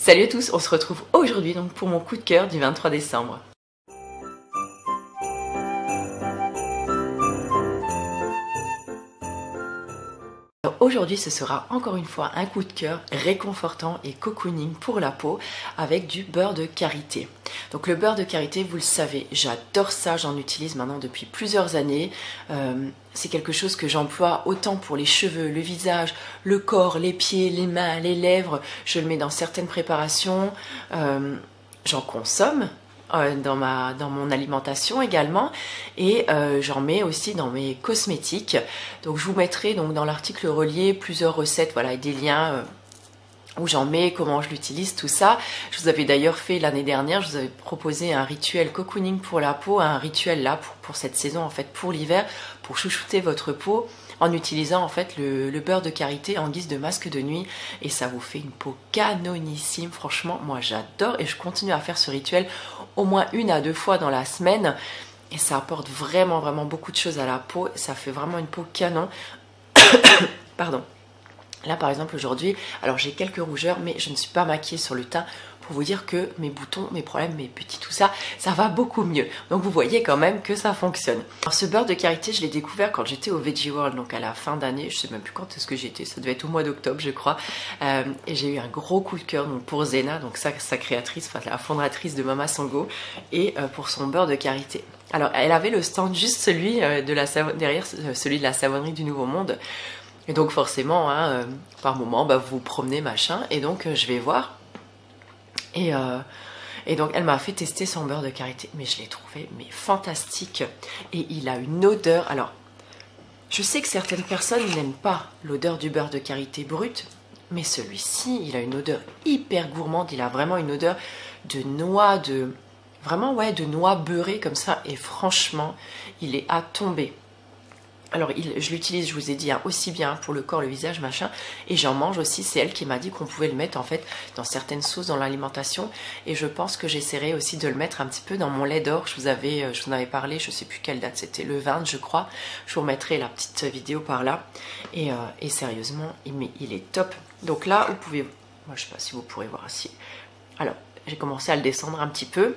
Salut à tous, on se retrouve aujourd'hui donc pour mon coup de cœur du 23 décembre. Aujourd'hui, ce sera encore une fois un coup de cœur réconfortant et cocooning pour la peau avec du beurre de karité. Donc le beurre de karité, vous le savez, j'adore ça, j'en utilise maintenant depuis plusieurs années. C'est quelque chose que j'emploie autant pour les cheveux, le visage, le corps, les pieds, les mains, les lèvres. Je le mets dans certaines préparations, j'en consomme. Dans mon alimentation également et j'en mets aussi dans mes cosmétiques. Donc je vous mettrai donc dans l'article relié plusieurs recettes, voilà, et des liens où j'en mets, comment je l'utilise, tout ça. Je vous avais d'ailleurs fait l'année dernière, je vous avais proposé un rituel cocooning pour la peau, un rituel là pour cette saison en fait, pour l'hiver, pour chouchouter votre peau en utilisant en fait le beurre de karité en guise de masque de nuit et ça vous fait une peau canonissime. Franchement, moi j'adore et je continue à faire ce rituel au moins 1 à 2 fois dans la semaine et ça apporte vraiment beaucoup de choses à la peau. Ça fait vraiment une peau canon. Pardon. Là par exemple aujourd'hui, alors j'ai quelques rougeurs mais je ne suis pas maquillée sur le teint pour vous dire que mes boutons, mes problèmes, mes petits tout ça, ça va beaucoup mieux. Donc vous voyez quand même que ça fonctionne. Alors ce beurre de karité, je l'ai découvert quand j'étais au Veggie World, donc à la fin d'année, je sais même plus quand est-ce que j'étais, ça devait être au mois d'octobre je crois. Et j'ai eu un gros coup de cœur donc pour Zena, donc sa créatrice, enfin la fondatrice de Mama Sango, et pour son beurre de karité. Alors elle avait le stand juste celui derrière celui de la savonnerie du Nouveau Monde. Et donc forcément, hein, par moment, bah, vous vous promenez, machin, et donc je vais voir. Et donc elle m'a fait tester son beurre de karité, mais je l'ai trouvé fantastique. Et il a une odeur, alors je sais que certaines personnes n'aiment pas l'odeur du beurre de karité brut, mais celui-ci, il a une odeur hyper gourmande, il a vraiment une odeur de noix, vraiment ouais, de noix beurrées comme ça, et franchement, il est à tomber. Alors je l'utilise, je vous ai dit, hein, aussi bien pour le corps, le visage, machin, et j'en mange aussi. C'est elle qui m'a dit qu'on pouvait le mettre en fait dans certaines sauces, dans l'alimentation, et je pense que j'essaierai aussi de le mettre un petit peu dans mon lait d'or. Je vous en avais parlé, je sais plus quelle date c'était, le 20 je crois. Je vous remettrai la petite vidéo par là, et sérieusement, il est top. Donc là, vous pouvez, moi je sais pas si vous pourrez voir ici. Alors j'ai commencé à le descendre un petit peu.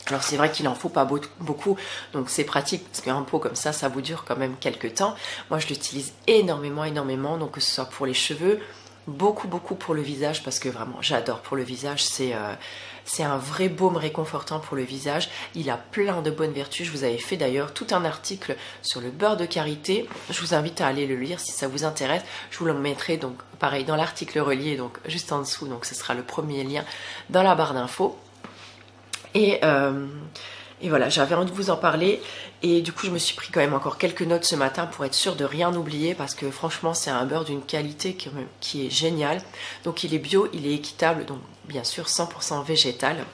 Alors c'est vrai qu'il en faut pas beaucoup, donc c'est pratique parce qu'un pot comme ça vous dure quand même quelques temps. Moi je l'utilise énormément, donc que ce soit pour les cheveux, beaucoup pour le visage, parce que vraiment j'adore pour le visage, c'est un vrai baume réconfortant pour le visage. Il a plein de bonnes vertus, je vous avais fait d'ailleurs tout un article sur le beurre de karité, je vous invite à aller le lire si ça vous intéresse. Je vous le mettrai donc pareil dans l'article relié, donc juste en dessous, donc ce sera le premier lien dans la barre d'infos. Et voilà, j'avais envie de vous en parler et du coup je me suis pris quand même encore quelques notes ce matin pour être sûre de rien oublier, parce que franchement c'est un beurre d'une qualité qui est géniale. Donc il est bio, il est équitable, donc bien sûr 100% végétal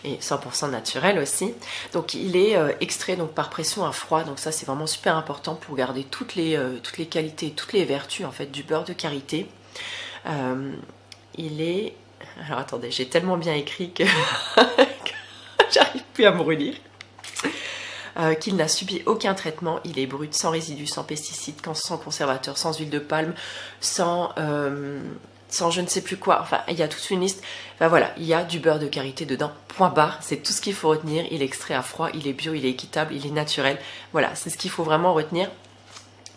et 100% naturel aussi. Donc il est extrait donc par pression à froid, donc ça c'est vraiment super important pour garder toutes les qualités, toutes les vertus en fait du beurre de karité. Il est... Alors attendez, j'ai tellement bien écrit que... j'arrive plus à me relire. Qu'il n'a subi aucun traitement, il est brut, sans résidus, sans pesticides, sans conservateur, sans huile de palme, sans je ne sais plus quoi, enfin il y a toute une liste. Enfin voilà, il y a du beurre de karité dedans, point barre, c'est tout ce qu'il faut retenir. Il est extrait à froid, il est bio, il est équitable, il est naturel, voilà, c'est ce qu'il faut vraiment retenir.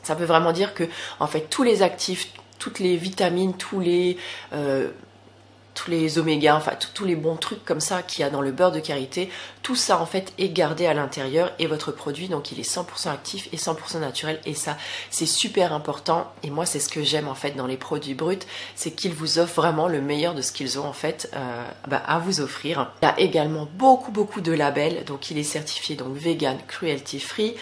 Ça veut vraiment dire que en fait tous les actifs, toutes les vitamines, tous les omégas, enfin tous les bons trucs comme ça qu'il y a dans le beurre de karité, tout ça en fait est gardé à l'intérieur, et votre produit donc il est 100% actif et 100% naturel, et ça c'est super important. Et moi c'est ce que j'aime en fait dans les produits bruts, c'est qu'ils vous offrent vraiment le meilleur de ce qu'ils ont en fait à vous offrir. Il y a également beaucoup de labels, donc il est certifié donc vegan, cruelty free,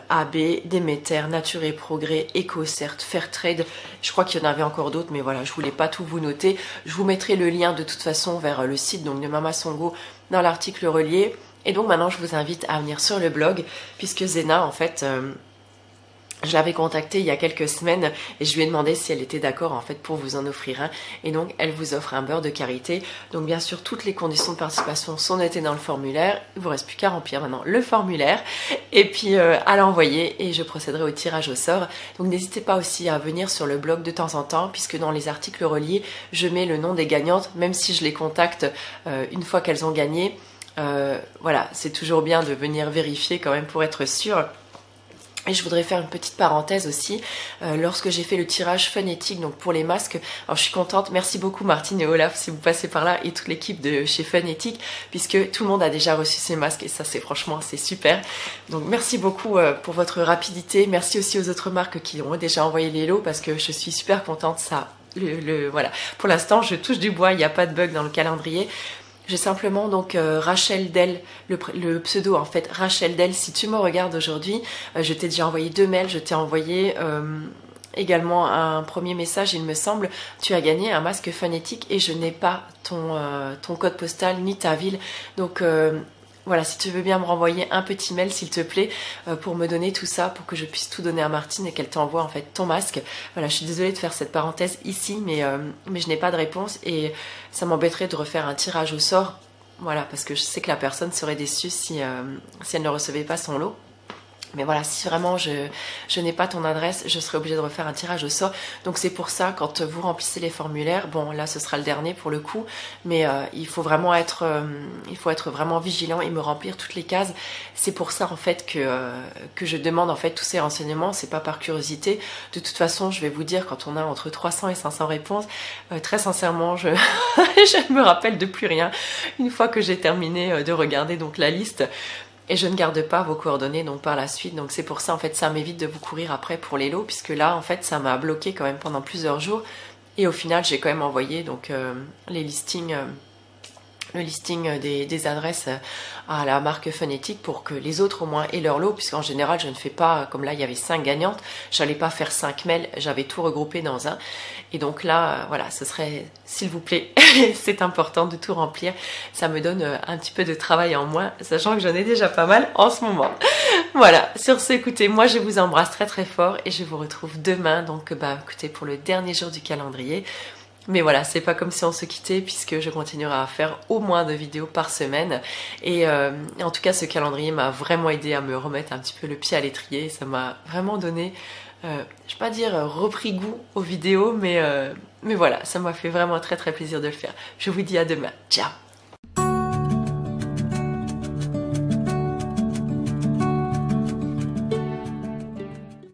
AB, Demeter, Nature et Progrès, EcoCert, Fairtrade. Je crois qu'il y en avait encore d'autres, mais voilà, je voulais pas tout vous noter. Je vous mettrai le lien de toute façon vers le site donc de Mama Sango dans l'article relié. Et donc maintenant je vous invite à venir sur le blog, puisque Zena en fait Je l'avais contactée il y a quelques semaines et je lui ai demandé si elle était d'accord en fait pour vous en offrir un. Et donc elle vous offre un beurre de karité. Donc bien sûr toutes les conditions de participation sont notées dans le formulaire. Il vous reste plus qu'à remplir maintenant le formulaire et puis à l'envoyer et je procéderai au tirage au sort. Donc n'hésitez pas aussi à venir sur le blog de temps en temps puisque dans les articles reliés je mets le nom des gagnantes même si je les contacte une fois qu'elles ont gagné. Voilà, c'est toujours bien de venir vérifier quand même pour être sûr. Et je voudrais faire une petite parenthèse aussi, lorsque j'ai fait le tirage Funétique, donc pour les masques, alors je suis contente, merci beaucoup Martine et Olaf si vous passez par là et toute l'équipe de chez Funétique, puisque tout le monde a déjà reçu ces masques et ça c'est franchement c'est super. Donc merci beaucoup pour votre rapidité, merci aussi aux autres marques qui ont déjà envoyé les lots parce que je suis super contente, ça, voilà. Pour l'instant je touche du bois, il n'y a pas de bug dans le calendrier. J'ai simplement donc Rachel Del, le pseudo en fait, Rachel Del, si tu me regardes aujourd'hui, je t'ai déjà envoyé 2 mails, je t'ai envoyé également un premier message, il me semble, tu as gagné un masque Funétique et je n'ai pas ton code postal ni ta ville, donc voilà, si tu veux bien me renvoyer un petit mail s'il te plaît pour me donner tout ça, pour que je puisse tout donner à Martine et qu'elle t'envoie en fait ton masque. Voilà, je suis désolée de faire cette parenthèse ici, mais je n'ai pas de réponse et ça m'embêterait de refaire un tirage au sort. Voilà, parce que je sais que la personne serait déçue si elle ne recevait pas son lot. Mais voilà, si vraiment je n'ai pas ton adresse, je serai obligée de refaire un tirage au sort. Donc c'est pour ça, quand vous remplissez les formulaires, bon là ce sera le dernier pour le coup, mais il faut être vraiment vigilant et me remplir toutes les cases. C'est pour ça en fait que je demande en fait tous ces renseignements, c'est pas par curiosité. De toute façon, je vais vous dire, quand on a entre 300 et 500 réponses, très sincèrement, je ne me rappelle de plus rien une fois que j'ai terminé de regarder donc la liste. Et je ne garde pas vos coordonnées donc par la suite, donc c'est pour ça en fait ça m'évite de vous courir après pour les lots, puisque là en fait ça m'a bloqué quand même pendant plusieurs jours et au final j'ai quand même envoyé donc le listing des adresses à la marque Funétique pour que les autres au moins aient leur lot, puisqu'en général je ne fais pas, comme là il y avait 5 gagnantes, j'allais pas faire 5 mails, j'avais tout regroupé dans un, et donc là voilà, ce serait, s'il vous plaît, c'est important de tout remplir, ça me donne un petit peu de travail en moins, sachant que j'en ai déjà pas mal en ce moment. Voilà, sur ce, écoutez, moi je vous embrasse très très fort et je vous retrouve demain, donc écoutez, pour le dernier jour du calendrier. Mais voilà, c'est pas comme si on se quittait puisque je continuerai à faire au moins 2 vidéos par semaine. Et en tout cas, ce calendrier m'a vraiment aidé à me remettre un petit peu le pied à l'étrier. Ça m'a vraiment donné, je vais pas dire repris goût aux vidéos, mais voilà, ça m'a fait vraiment très très plaisir de le faire. Je vous dis à demain. Ciao!